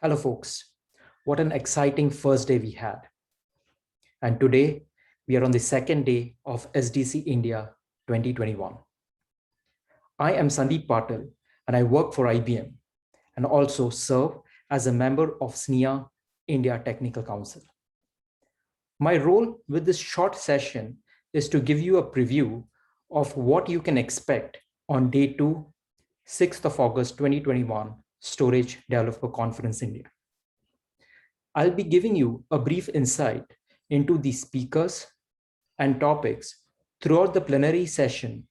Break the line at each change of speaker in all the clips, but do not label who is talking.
Hello, folks. What an exciting first day we had. And today, we are on the second day of SDC India 2021. I am Sandeep Patil, and I work for IBM and also serve as a member of SNIA India Technical Council. My role with this short session is to give you a preview of what you can expect on day 2, 6th of August 2021, Storage Developer Conference India. I'll be giving you a brief insight into the speakers and topics throughout the plenary session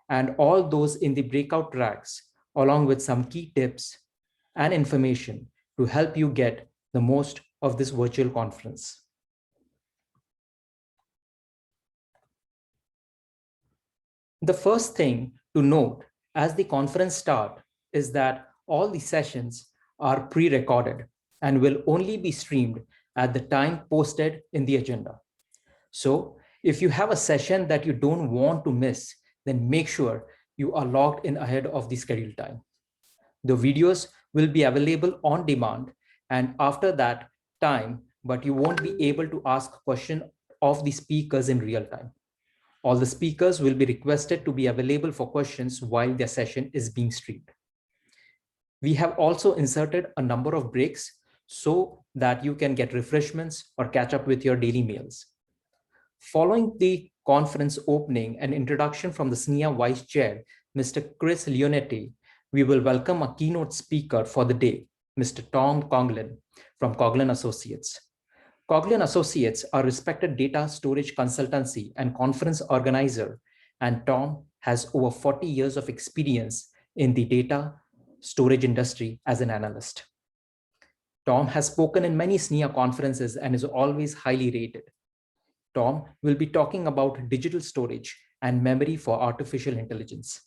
and all those in the breakout tracks, along with some key tips and information to help you get the most of this virtual conference. The first thing to note as the conference starts is that all the sessions are pre-recorded and will only be streamed at the time posted in the agenda. So if you have a session that you don't want to miss, then make sure you are logged in ahead of the scheduled time. The videos will be available on demand and after that time, but you won't be able to ask questions of the speakers in real time. All the speakers will be requested to be available for questions while their session is being streamed. We have also inserted a number of breaks so that you can get refreshments or catch up with your daily meals. Following the conference opening and introduction from the SNIA Vice Chair, Mr. Chris Leonetti, we will welcome a keynote speaker for the day, Mr. Tom Coughlin from Coughlin Associates. Coughlin Associates are a respected data storage consultancy and conference organizer, and Tom has over 40 years of experience in the data storage industry as an analyst. Tom has spoken in many SNIA conferences and is always highly rated. Tom will be talking about digital storage and memory for artificial intelligence.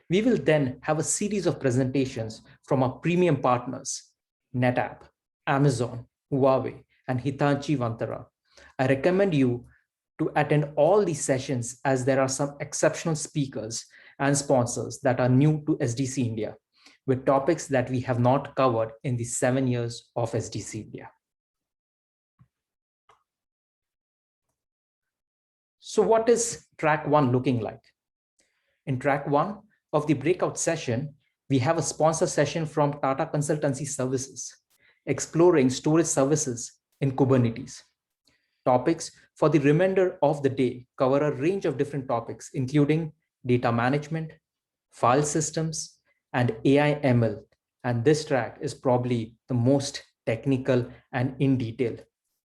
We will then have a series of presentations from our premium partners, NetApp, Amazon, Huawei, and Hitachi Vantara. I recommend you to attend all these sessions as there are some exceptional speakers and sponsors that are new to SDC India with topics that we have not covered in the 7 years of SDC India. So what is track 1 looking like? In track 1 of the breakout session, we have a sponsor session from Tata Consultancy Services, exploring storage services in Kubernetes. Topics for the remainder of the day cover a range of different topics, including data management, file systems, and AI ML. And this track is probably the most technical and in detail.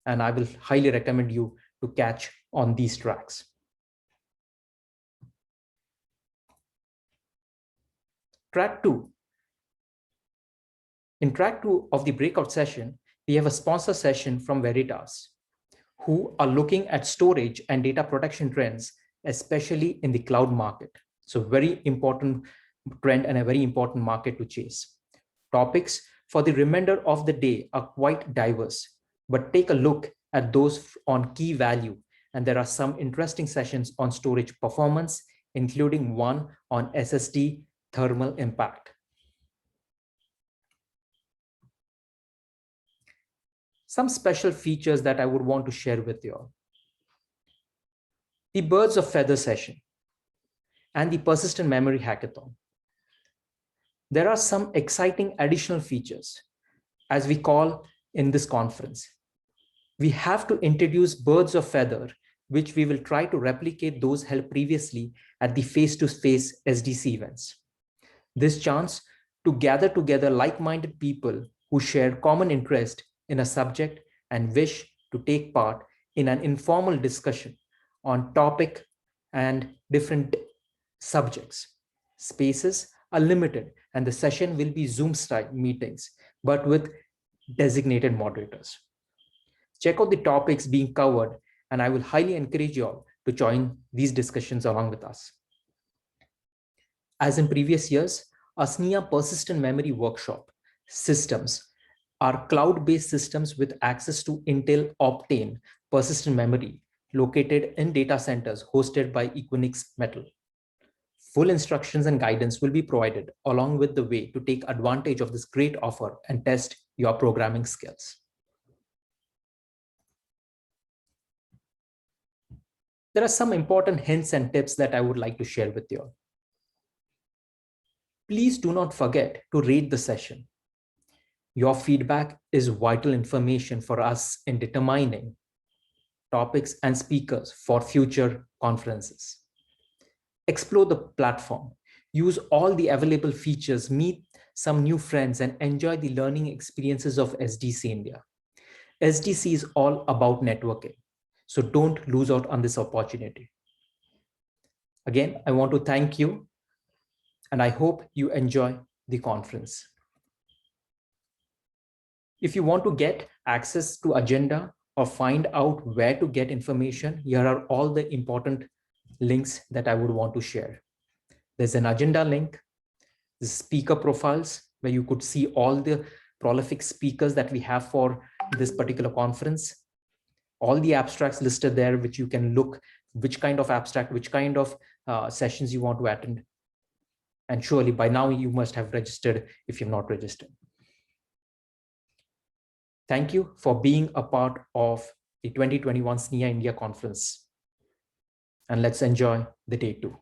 And I will highly recommend you to catch on these tracks. Track 2. In track 2 of the breakout session, we have a sponsor session from Veritas, who are looking at storage and data protection trends, especially in the cloud market. So very important trend and a very important market to chase. Topics for the remainder of the day are quite diverse, but take a look at those on key value. And there are some interesting sessions on storage performance, including one on SSD thermal impact. Some special features that I would want to share with you all. The birds of feather session and the persistent memory hackathon. There are some exciting additional features as we call in this conference. We have to introduce birds of feather, which we will try to replicate those held previously at the face-to-face SDC events. This chance to gather together like-minded people who share common interest in a subject and wish to take part in an informal discussion on topic and different subjects. Spaces are limited and the session will be Zoom-style meetings, but with designated moderators. Check out the topics being covered, and I will highly encourage you all to join these discussions along with us. As in previous years, our SNIA Persistent Memory Workshop systems are cloud-based systems with access to Intel Optane persistent memory located in data centers hosted by Equinix Metal. Full instructions and guidance will be provided along with the way to take advantage of this great offer and test your programming skills. There are some important hints and tips that I would like to share with you. Please do not forget to rate the session. Your feedback is vital information for us in determining topics and speakers for future conferences. Explore the platform, use all the available features, meet some new friends, and enjoy the learning experiences of SDC India. SDC is all about networking, so don't lose out on this opportunity. Again, I want to thank you, and I hope you enjoy the conference. If you want to get access to agenda or find out where to get information, here are all the important links that I would want to share. There's an agenda link, the speaker profiles, where you could see all the prolific speakers that we have for this particular conference. All the abstracts listed there, which you can look, which kind of abstract, which kind of sessions you want to attend. And surely by now you must have registered if you've not registered. Thank you for being a part of the 2021 SNIA India conference. And let's enjoy the day 2.